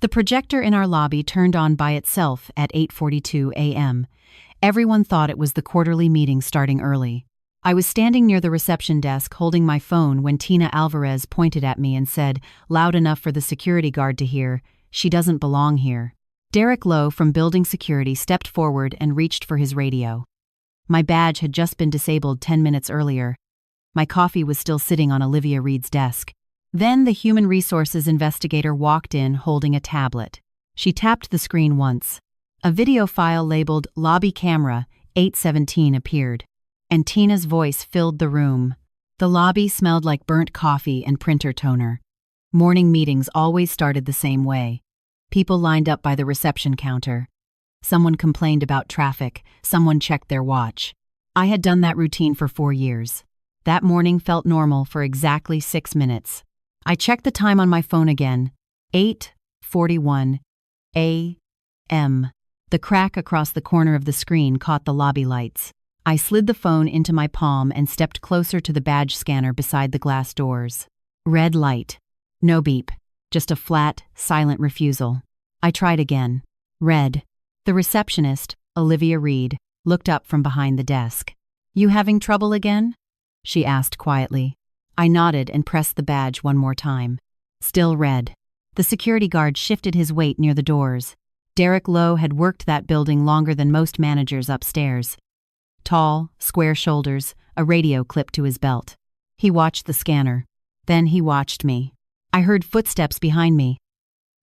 The projector in our lobby turned on by itself at 8:42 a.m. Everyone thought it was the quarterly meeting starting early. I was standing near the reception desk holding my phone when Tina Alvarez pointed at me and said, loud enough for the security guard to hear, "She doesn't belong here." Derek Lowe from building security stepped forward and reached for his radio. My badge had just been disabled 10 minutes earlier. My coffee was still sitting on Olivia Reed's desk. Then the human resources investigator walked in holding a tablet. She tapped the screen once. A video file labeled Lobby Camera 817 appeared, and Tina's voice filled the room. The lobby smelled like burnt coffee and printer toner. Morning meetings always started the same way. People lined up by the reception counter. Someone complained about traffic, someone checked their watch. I had done that routine for 4 years. That morning felt normal for exactly 6 minutes. I checked the time on my phone again. 8:41 a.m. The crack across the corner of the screen caught the lobby lights. I slid the phone into my palm and stepped closer to the badge scanner beside the glass doors. Red light. No beep. Just a flat, silent refusal. I tried again. Red. The receptionist, Olivia Reed, looked up from behind the desk. "You having trouble again?" she asked quietly. I nodded and pressed the badge one more time. Still red. The security guard shifted his weight near the doors. Derek Lowe had worked that building longer than most managers upstairs. Tall, square shoulders, a radio clipped to his belt. He watched the scanner. Then he watched me. I heard footsteps behind me.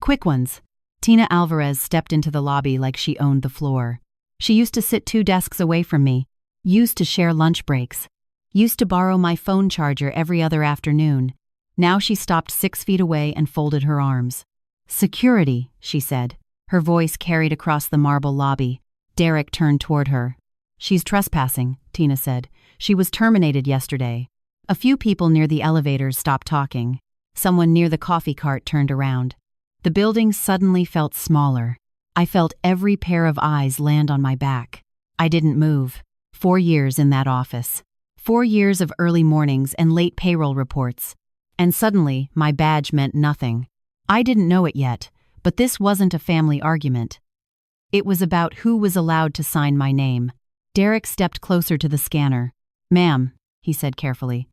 Quick ones. Tina Alvarez stepped into the lobby like she owned the floor. She used to sit 2 desks away from me, used to share lunch breaks, used to borrow my phone charger every other afternoon. Now she stopped 6 feet away and folded her arms. "Security," she said. Her voice carried across the marble lobby. Derek turned toward her. "She's trespassing," Tina said. "She was terminated yesterday." A few people near the elevators stopped talking. Someone near the coffee cart turned around. The building suddenly felt smaller. I felt every pair of eyes land on my back. I didn't move. 4 years in that office. 4 years of early mornings and late payroll reports. And suddenly, my badge meant nothing. I didn't know it yet, but this wasn't a family argument. It was about who was allowed to sign my name. Derek stepped closer to the scanner. "Ma'am," he said carefully,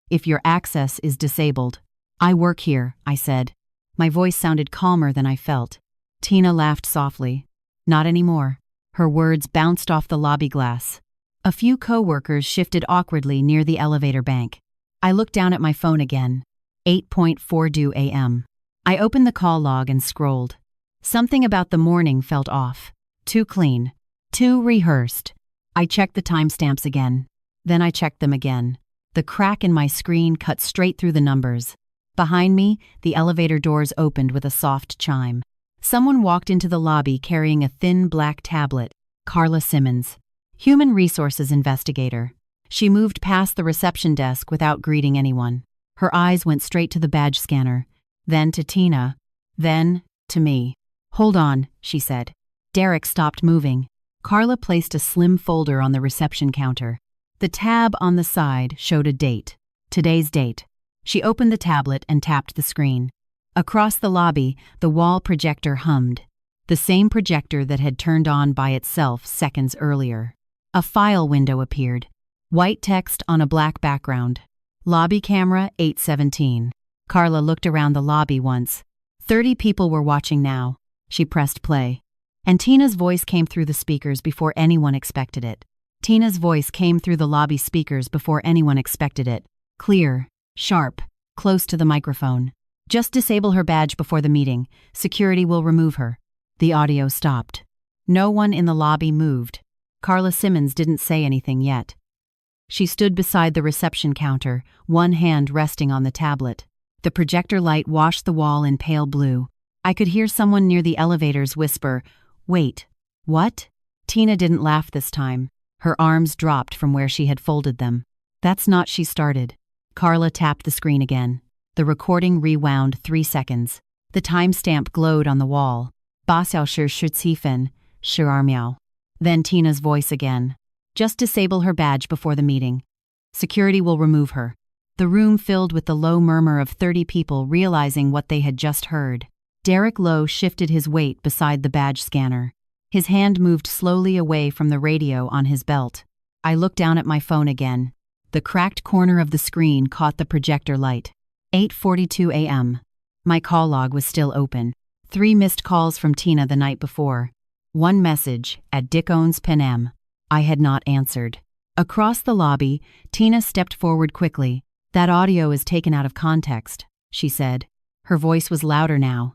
"if your access is disabled." "I work here," I said. My voice sounded calmer than I felt. Tina laughed softly. "Not anymore." Her words bounced off the lobby glass. A few coworkers shifted awkwardly near the elevator bank. I looked down at my phone again. 8:42 a.m. I opened the call log and scrolled. Something about the morning felt off. Too clean. Too rehearsed. I checked the timestamps again. Then I checked them again. The crack in my screen cut straight through the numbers. Behind me, the elevator doors opened with a soft chime. Someone walked into the lobby carrying a thin black tablet. Carla Simmons, human resources investigator. She moved past the reception desk without greeting anyone. Her eyes went straight to the badge scanner, then to Tina, then to me. "Hold on," she said. Derek stopped moving. Carla placed a slim folder on the reception counter. The tab on the side showed a date. Today's date. She opened the tablet and tapped the screen. Across the lobby, the wall projector hummed. The same projector that had turned on by itself seconds earlier. A file window appeared. White text on a black background. Lobby camera 817. Carla looked around the lobby once. 30 people were watching now. She pressed play. And Tina's voice came through the speakers before anyone expected it. Tina's voice came through the lobby speakers before anyone expected it. Clear. Sharp, close to the microphone. "Just disable her badge before the meeting. Security will remove her." The audio stopped. No one in the lobby moved. Carla Simmons didn't say anything yet. She stood beside the reception counter, one hand resting on the tablet. The projector light washed the wall in pale blue. I could hear someone near the elevators whisper, "Wait, what?" Tina didn't laugh this time. Her arms dropped from where she had folded them. "That's not," she started. Carla tapped the screen again. The recording rewound 3 seconds. The timestamp glowed on the wall. "Basauschur Schutzhiefen, Schurarmiau." Then Tina's voice again. "Just disable her badge before the meeting. Security will remove her." The room filled with the low murmur of 30 people realizing what they had just heard. Derek Lowe shifted his weight beside the badge scanner. His hand moved slowly away from the radio on his belt. I looked down at my phone again. The cracked corner of the screen caught the projector light. 8:42 a.m. My call log was still open. 3 missed calls from Tina the night before. 1 message, at Dickones Penem. I had not answered. Across the lobby, Tina stepped forward quickly. "That audio is taken out of context," she said. Her voice was louder now.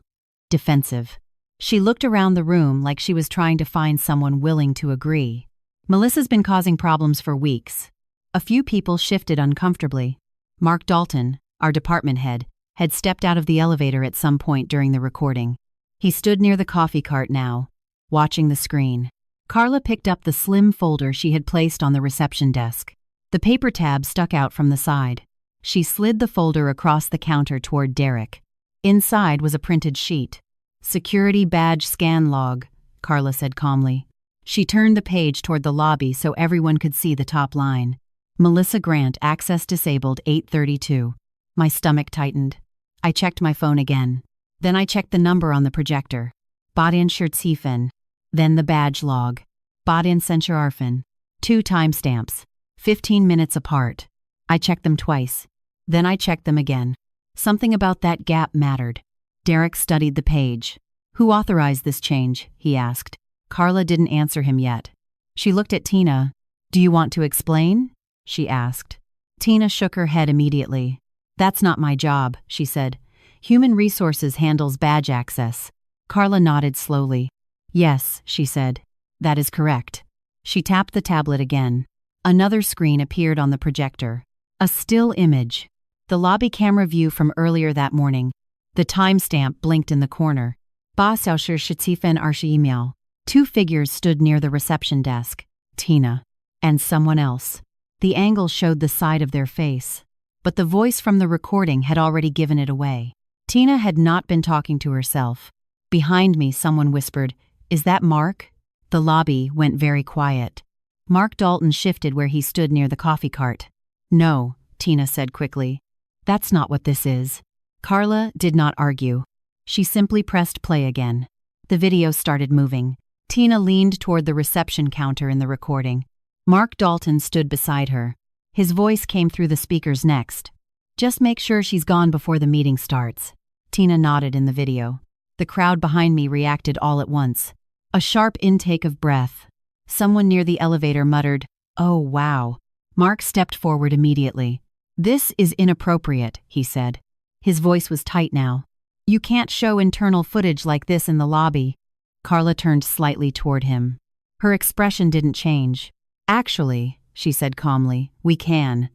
Defensive. She looked around the room like she was trying to find someone willing to agree. "Melissa's been causing problems for weeks." A few people shifted uncomfortably. Mark Dalton, our department head, had stepped out of the elevator at some point during the recording. He stood near the coffee cart now, watching the screen. Carla picked up the slim folder she had placed on the reception desk. The paper tab stuck out from the side. She slid the folder across the counter toward Derek. Inside was a printed sheet. "Security badge scan log," Carla said calmly. She turned the page toward the lobby so everyone could see the top line. "Melissa Grant, access disabled, 8:32. My stomach tightened. I checked my phone again. Then I checked the number on the projector. Badin Schertiefen. Then the badge log. Badin Sencherarfen. 2 timestamps. 15 minutes apart. I checked them twice. Then I checked them again. Something about that gap mattered. Derek studied the page. "Who authorized this change?" he asked. Carla didn't answer him yet. She looked at Tina. "Do you want to explain?" she asked. Tina shook her head immediately. "That's not my job," she said. "Human Resources handles badge access." Carla nodded slowly. "Yes," she said. "That is correct." She tapped the tablet again. Another screen appeared on the projector. A still image. The lobby camera view from earlier that morning. The timestamp blinked in the corner. "Basauscher Schitziefen Archie-Email." 2 figures stood near the reception desk. Tina. And someone else. The angle showed the side of their face. But the voice from the recording had already given it away. Tina had not been talking to herself. Behind me, someone whispered, "Is that Mark?" The lobby went very quiet. Mark Dalton shifted where he stood near the coffee cart. "No," Tina said quickly. "That's not what this is." Carla did not argue. She simply pressed play again. The video started moving. Tina leaned toward the reception counter in the recording. Mark Dalton stood beside her. His voice came through the speakers next. "Just make sure she's gone before the meeting starts." Tina nodded in the video. The crowd behind me reacted all at once. A sharp intake of breath. Someone near the elevator muttered, "Oh, wow." Mark stepped forward immediately. "This is inappropriate," he said. His voice was tight now. "You can't show internal footage like this in the lobby." Carla turned slightly toward him. Her expression didn't change. "Actually," she said calmly, "we can."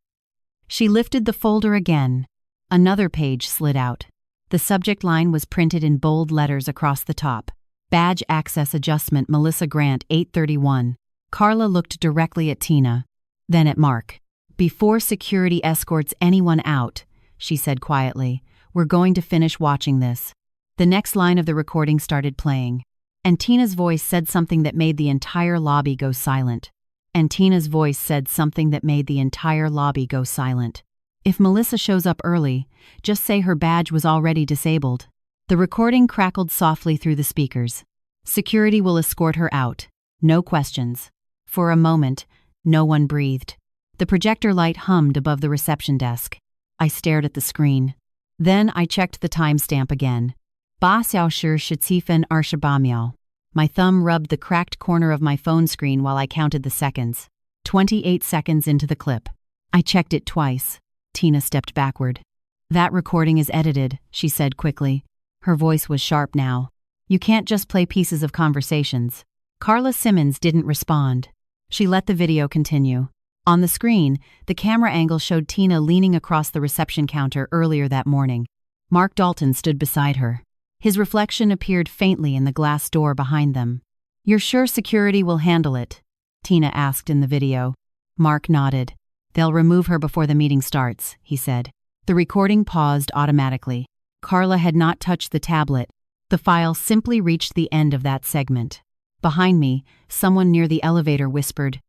She lifted the folder again. Another page slid out. The subject line was printed in bold letters across the top. "Badge Access Adjustment, Melissa Grant, 8:31. Carla looked directly at Tina, then at Mark. "Before security escorts anyone out," she said quietly, "we're going to finish watching this." The next line of the recording started playing, and Tina's voice said something that made the entire lobby go silent. And Tina's voice said something that made the entire lobby go silent. "If Melissa shows up early, just say her badge was already disabled." The recording crackled softly through the speakers. "Security will escort her out. No questions." For a moment, no one breathed. The projector light hummed above the reception desk. I stared at the screen. Then I checked the timestamp again. "Basauscher Schitziefen Archibamial." My thumb rubbed the cracked corner of my phone screen while I counted the seconds. 28 seconds into the clip. I checked it twice. Tina stepped backward. "That recording is edited," she said quickly. Her voice was sharp now. "You can't just play pieces of conversations." Carla Simmons didn't respond. She let the video continue. On the screen, the camera angle showed Tina leaning across the reception counter earlier that morning. Mark Dalton stood beside her. His reflection appeared faintly in the glass door behind them. "You're sure security will handle it?" Tina asked in the video. Mark nodded. "They'll remove her before the meeting starts," he said. The recording paused automatically. Carla had not touched the tablet. The file simply reached the end of that segment. Behind me, someone near the elevator whispered,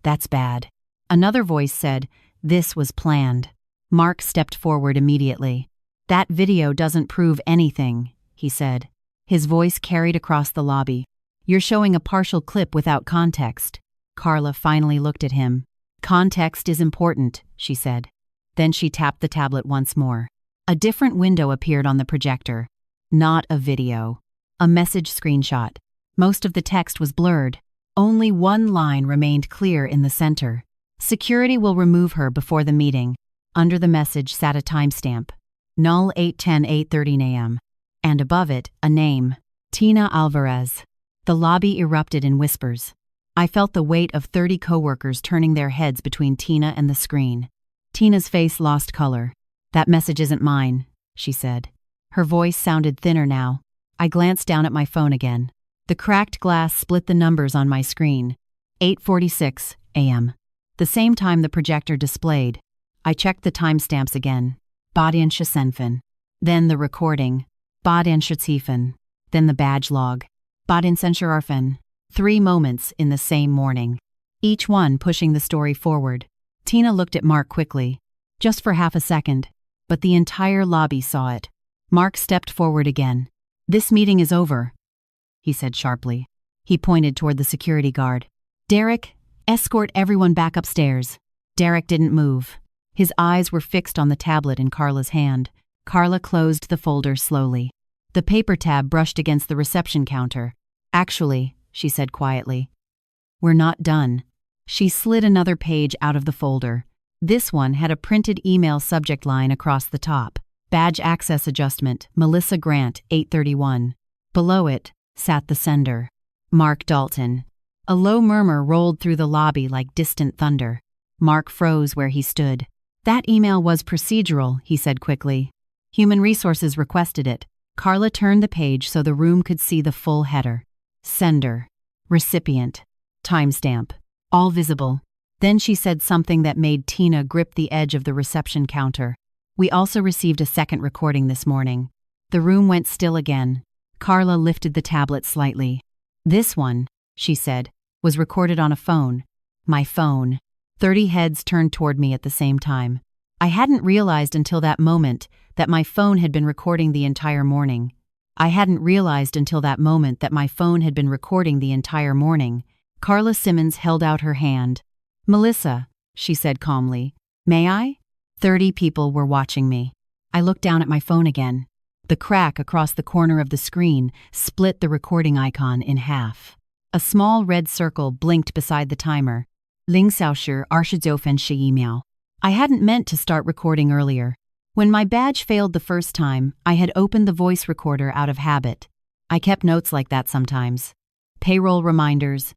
"That's bad." Another voice said, "This was planned." Mark stepped forward immediately. "That video doesn't prove anything," he said. His voice carried across the lobby. "You're showing a partial clip without context." Carla finally looked at him. "Context is important," she said. Then she tapped the tablet once more. A different window appeared on the projector. Not a video. A message screenshot. Most of the text was blurred. Only one line remained clear in the center. "Security will remove her before the meeting." Under the message sat a timestamp. 08:10 a.m. And above it, a name. Tina Alvarez. The lobby erupted in whispers. I felt the weight of 30 coworkers turning their heads between Tina and the screen. Tina's face lost color. "That message isn't mine," she said. Her voice sounded thinner now. I glanced down at my phone again. The cracked glass split the numbers on my screen. 8:46 a.m. The same time the projector displayed. I checked the timestamps again. Badien Senfen. Then the recording. Badien Schiffen. Then the badge log. Badien Senscharfen. 3 moments in the same morning. Each one pushing the story forward. Tina looked at Mark quickly. Just for half a second. But the entire lobby saw it. Mark stepped forward again. "This meeting is over," he said sharply. He pointed toward the security guard. "Derek, escort everyone back upstairs." Derek didn't move. His eyes were fixed on the tablet in Carla's hand. Carla closed the folder slowly. The paper tab brushed against the reception counter. "Actually," she said quietly, "we're not done." She slid another page out of the folder. This one had a printed email subject line across the top. "Badge access adjustment, Melissa Grant, 831. Below it sat the sender, Mark Dalton. A low murmur rolled through the lobby like distant thunder. Mark froze where he stood. "That email was procedural," he said quickly. "Human Resources requested it." Carla turned the page so the room could see the full header. Sender. Recipient. Timestamp. All visible. Then she said something that made Tina grip the edge of the reception counter. "We also received a second recording this morning." The room went still again. Carla lifted the tablet slightly. "This one," she said, "was recorded on a phone. My phone." 30 heads turned toward me at the same time. I hadn't realized until that moment that my phone had been recording the entire morning. Carla Simmons held out her hand. "Melissa," she said calmly. "May I?" 30 people were watching me. I looked down at my phone again. The crack across the corner of the screen split the recording icon in half. A small red circle blinked beside the timer. Lingsausscher email. I hadn't meant to start recording earlier. When my badge failed the first time, I had opened the voice recorder out of habit. I kept notes like that sometimes. Payroll reminders,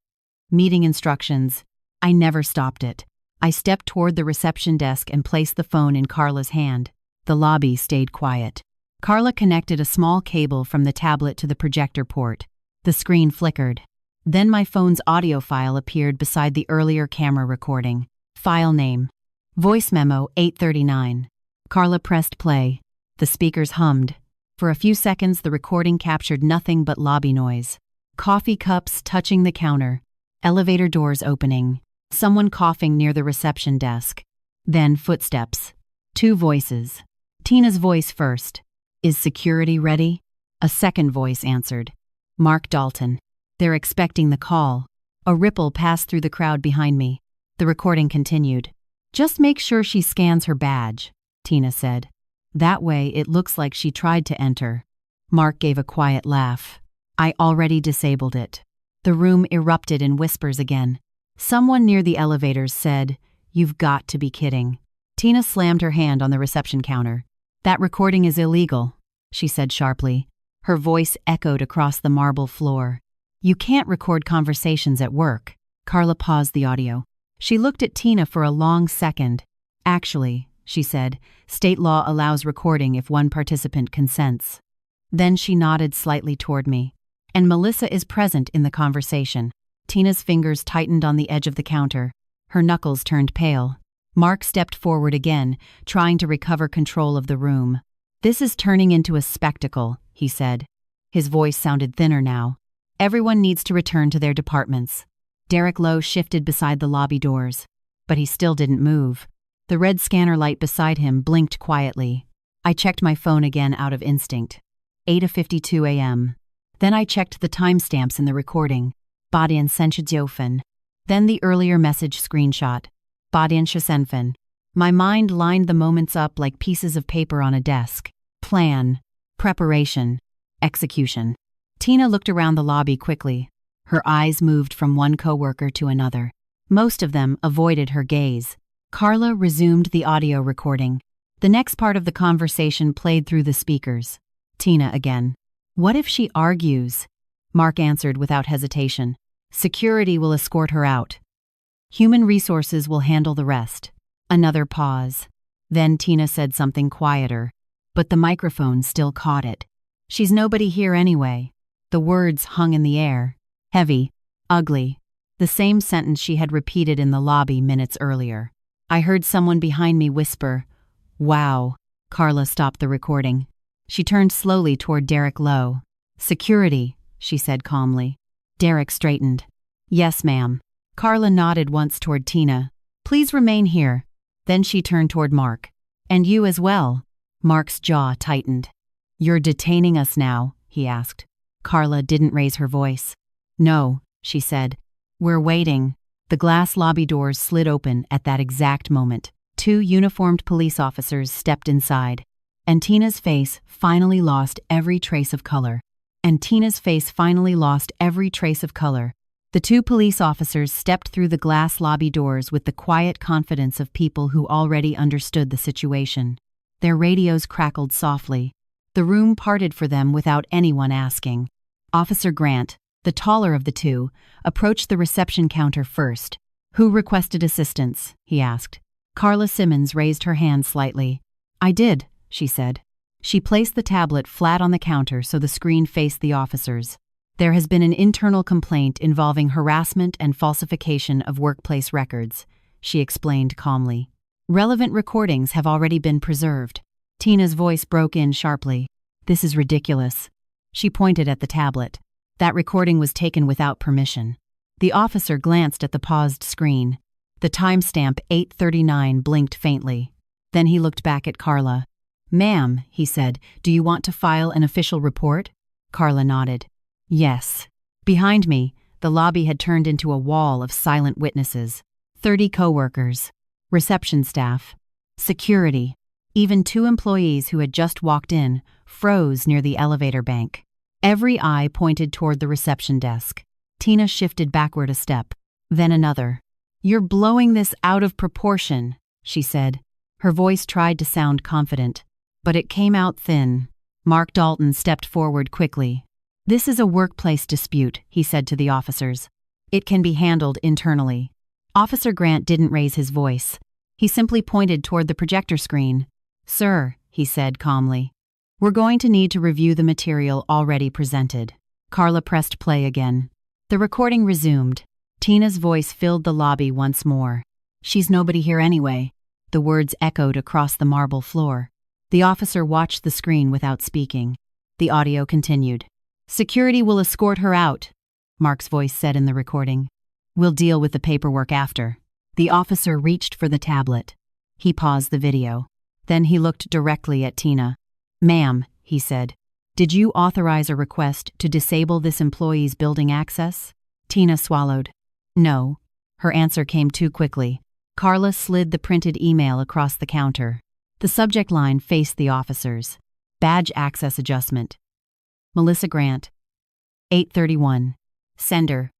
meeting instructions. I never stopped it. I stepped toward the reception desk and placed the phone in Carla's hand. The lobby stayed quiet. Carla connected a small cable from the tablet to the projector port. The screen flickered. Then my phone's audio file appeared beside the earlier camera recording. File name. Voice memo 839. Carla pressed play. The speakers hummed. For a few seconds, the recording captured nothing but lobby noise. Coffee cups touching the counter. Elevator doors opening. Someone coughing near the reception desk. Then footsteps. 2 voices. Tina's voice first. "Is security ready?" A second voice answered. "Mark Dalton. They're expecting the call." A ripple passed through the crowd behind me. The recording continued. "Just make sure she scans her badge," Tina said. "That way it looks like she tried to enter." Mark gave a quiet laugh. "I already disabled it." The room erupted in whispers again. Someone near the elevators said, "You've got to be kidding." Tina slammed her hand on the reception counter. "That recording is illegal," she said sharply. Her voice echoed across the marble floor. "You can't record conversations at work." Carla paused the audio. She looked at Tina for a long second. "Actually," she said, "state law allows recording if one participant consents." Then she nodded slightly toward me. "And Melissa is present in the conversation." Tina's fingers tightened on the edge of the counter. Her knuckles turned pale. Mark stepped forward again, trying to recover control of the room. "This is turning into a spectacle," he said. His voice sounded thinner now. "Everyone needs to return to their departments." Derek Lowe shifted beside the lobby doors, but he still didn't move. The red scanner light beside him blinked quietly. I checked my phone again out of instinct. 8:52 a.m. Then I checked the timestamps in the recording. Badian Senshidiofen. Then the earlier message screenshot. Badian Shasenfen. My mind lined the moments up like pieces of paper on a desk. Plan. Preparation. Execution. Tina looked around the lobby quickly. Her eyes moved from one coworker to another. Most of them avoided her gaze. Carla resumed the audio recording. The next part of the conversation played through the speakers. Tina again. What if she argues? Mark answered without hesitation. Security will escort her out. Human resources will handle the rest. Another pause. Then Tina said something quieter, but the microphone still caught it. She's nobody here anyway. The words hung in the air. Heavy. Ugly. The same sentence she had repeated in the lobby minutes earlier. I heard someone behind me whisper, "Wow." Carla stopped the recording. She turned slowly toward Derek Lowe. "Security," she said calmly. Derek straightened. "Yes, ma'am." Carla nodded once toward Tina. "Please remain here." Then she turned toward Mark. "And you as well." Mark's jaw tightened. "You're detaining us now?" he asked. Carla didn't raise her voice. "No," she said. "We're waiting." The glass lobby doors slid open at that exact moment. 2 uniformed police officers stepped inside. And Tina's face finally lost every trace of color. The 2 police officers stepped through the glass lobby doors with the quiet confidence of people who already understood the situation. Their radios crackled softly. The room parted for them without anyone asking. Officer Grant, the taller of the 2, approached the reception counter first. "Who requested assistance?" he asked. Carla Simmons raised her hand slightly. "I did," she said. She placed the tablet flat on the counter so the screen faced the officers. "There has been an internal complaint involving harassment and falsification of workplace records," she explained calmly. "Relevant recordings have already been preserved." Tina's voice broke in sharply. "This is ridiculous." She pointed at the tablet. "That recording was taken without permission." The officer glanced at the paused screen. The timestamp 8:39 blinked faintly. Then he looked back at Carla. "Ma'am," he said, "do you want to file an official report?" Carla nodded. "Yes." Behind me, the lobby had turned into a wall of silent witnesses. 30 coworkers, reception staff, security. Even 2 employees who had just walked in froze near the elevator bank. Every eye pointed toward the reception desk. Tina shifted backward a step, then another. "You're blowing this out of proportion," she said. Her voice tried to sound confident, but it came out thin. Mark Dalton stepped forward quickly. "This is a workplace dispute," he said to the officers. "It can be handled internally." Officer Grant didn't raise his voice. He simply pointed toward the projector screen. "Sir," he said calmly, "we're going to need to review the material already presented." Carla pressed play again. The recording resumed. Tina's voice filled the lobby once more. "She's nobody here anyway." The words echoed across the marble floor. The officer watched the screen without speaking. The audio continued. "Security will escort her out," Mark's voice said in the recording. "We'll deal with the paperwork after." The officer reached for the tablet. He paused the video. Then he looked directly at Tina. "Ma'am," he said, "did you authorize a request to disable this employee's building access?" Tina swallowed. "No." Her answer came too quickly. Carla slid the printed email across the counter. The subject line faced the officers. Badge access adjustment. Melissa Grant. 8:31. Sender.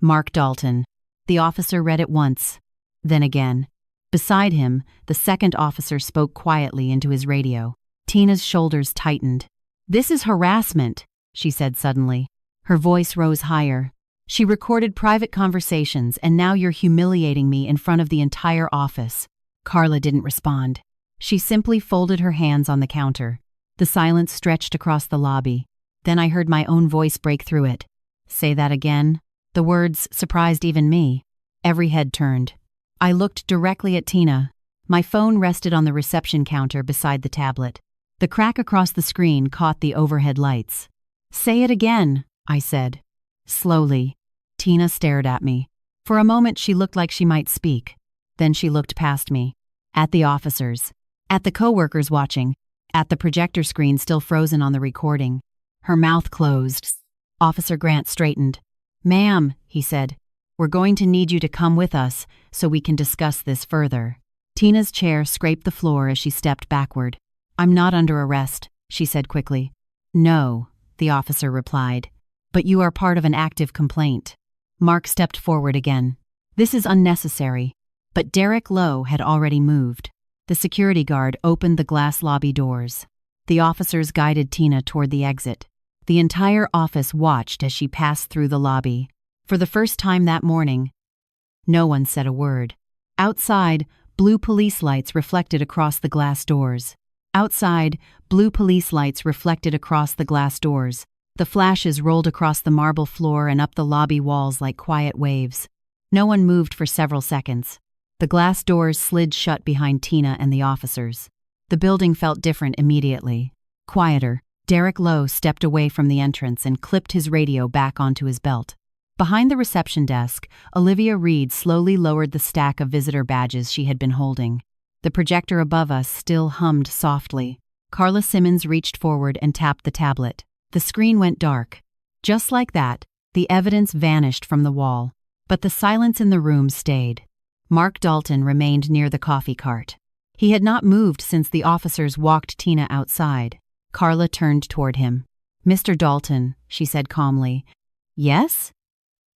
Mark Dalton. The officer read it once, then again. Beside him, the second officer spoke quietly into his radio. Tina's shoulders tightened. "This is harassment," she said suddenly. Her voice rose higher. "She recorded private conversations, and now you're humiliating me in front of the entire office." Carla didn't respond. She simply folded her hands on the counter. The silence stretched across the lobby. Then I heard my own voice break through it. "Say that again?" The words surprised even me. Every head turned. I looked directly at Tina. My phone rested on the reception counter beside the tablet. The crack across the screen caught the overhead lights. "Say it again," I said. Slowly. Tina stared at me. For a moment she looked like she might speak. Then she looked past me. At the officers. At the coworkers watching. At the projector screen still frozen on the recording. Her mouth closed. Officer Grant straightened. "Ma'am," he said, "we're going to need you to come with us so we can discuss this further." Tina's chair scraped the floor as she stepped backward. "I'm not under arrest," she said quickly. "No," the officer replied, "but you are part of an active complaint." Mark stepped forward again. "This is unnecessary." But Derek Lowe had already moved. The security guard opened the glass lobby doors. The officers guided Tina toward the exit. The entire office watched as she passed through the lobby. For the first time that morning, no one said a word. Outside, blue police lights reflected across the glass doors. The flashes rolled across the marble floor and up the lobby walls like quiet waves. No one moved for several seconds. The glass doors slid shut behind Tina and the officers. The building felt different immediately. Quieter. Derek Lowe stepped away from the entrance and clipped his radio back onto his belt. Behind the reception desk, Olivia Reed slowly lowered the stack of visitor badges she had been holding. The projector above us still hummed softly. Carla Simmons reached forward and tapped the tablet. The screen went dark. Just like that, the evidence vanished from the wall. But the silence in the room stayed. Mark Dalton remained near the coffee cart. He had not moved since the officers walked Tina outside. Carla turned toward him. "Mr. Dalton," she said calmly. "Yes?"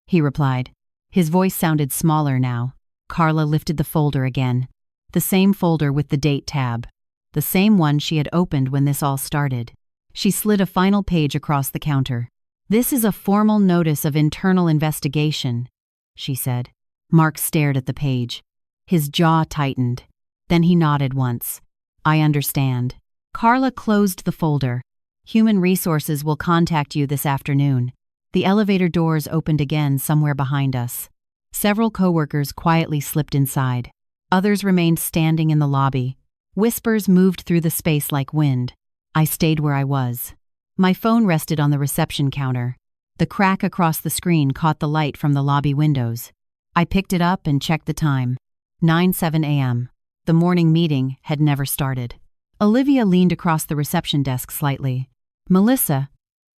he replied. His voice sounded smaller now. Carla lifted the folder again. The same folder with the date tab. The same one she had opened when this all started. She slid a final page across the counter. "This is a formal notice of internal investigation," she said. Mark stared at the page. His jaw tightened. Then he nodded once. "I understand." Carla closed the folder. "Human Resources will contact you this afternoon." The elevator doors opened again somewhere behind us. Several coworkers quietly slipped inside. Others remained standing in the lobby. Whispers moved through the space like wind. I stayed where I was. My phone rested on the reception counter. The crack across the screen caught the light from the lobby windows. I picked it up and checked the time. 9:07 a.m. The morning meeting had never started. Olivia leaned across the reception desk slightly. "Melissa,"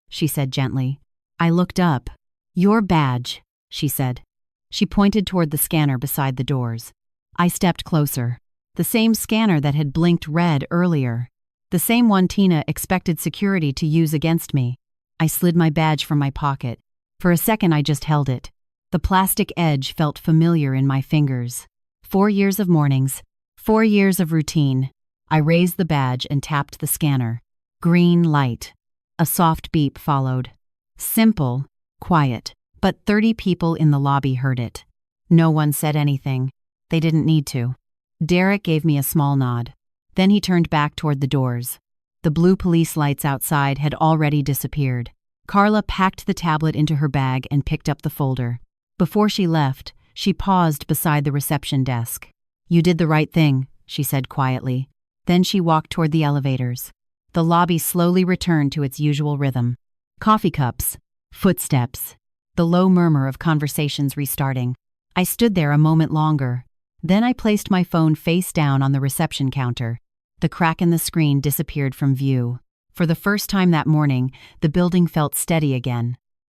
she said gently. I looked up. "Your badge," she said. She pointed toward the scanner beside the doors. I stepped closer. The same scanner that had blinked red earlier. The same one Tina expected security to use against me. I slid my badge from my pocket. For a second I just held it. The plastic edge felt familiar in my fingers. 4 years of mornings. 4 years of routine. I raised the badge and tapped the scanner. Green light. A soft beep followed. Simple, quiet, but 30 people in the lobby heard it. No one said anything. They didn't need to. Derek gave me a small nod. Then he turned back toward the doors. The blue police lights outside had already disappeared. Carla packed the tablet into her bag and picked up the folder. Before she left, she paused beside the reception desk. "You did the right thing," she said quietly. Then she walked toward the elevators. The lobby slowly returned to its usual rhythm. Coffee cups, footsteps, the low murmur of conversations restarting. I stood there a moment longer. Then I placed my phone face down on the reception counter. The crack in the screen disappeared from view. For the first time that morning, the building felt steady again.